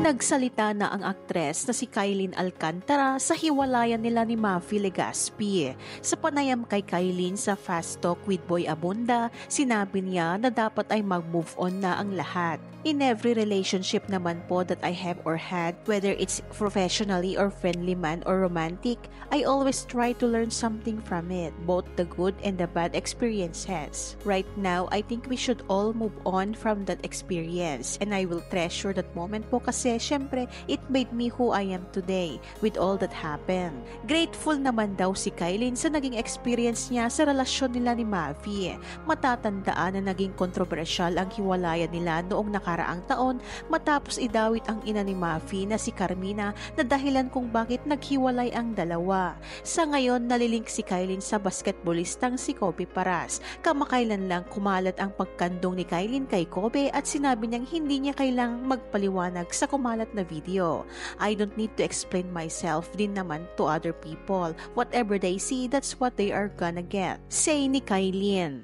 Nagsalita na ang aktres na si Kylene Alcantara sa hiwalayan nila ni Maffy Legaspi. Sa panayam kay Kylene sa Fast Talk with Boy Abunda, sinabi niya na dapat ay mag-move on na ang lahat. In every relationship naman po that I have or had, whether it's professionally or friendly man or romantic, I always try to learn something from it, both the good and the bad experiences. Right now, I think we should all move on from that experience, and I will treasure that moment po kasi syempre, it made me who I am today with all that happened. Grateful naman daw si Kylene sa naging experience niya sa relasyon nila ni Maffy. Matatandaan na naging kontrobersyal ang hiwalayan nila noong nakaraang taon matapos idawit ang ina ni Maffy na si Carmina na dahilan kung bakit naghiwalay ang dalawa. Sa ngayon, nalilink si Kylene sa basketballistang si Kobe Paras. Kamakailan lang kumalat ang pagkandong ni Kylene kay Kobe at sinabi niyang hindi niya kailang magpaliwanag sa kumalat na video. I don't need to explain myself din naman to other people. Whatever they see, that's what they are gonna get. Say ni Kylene.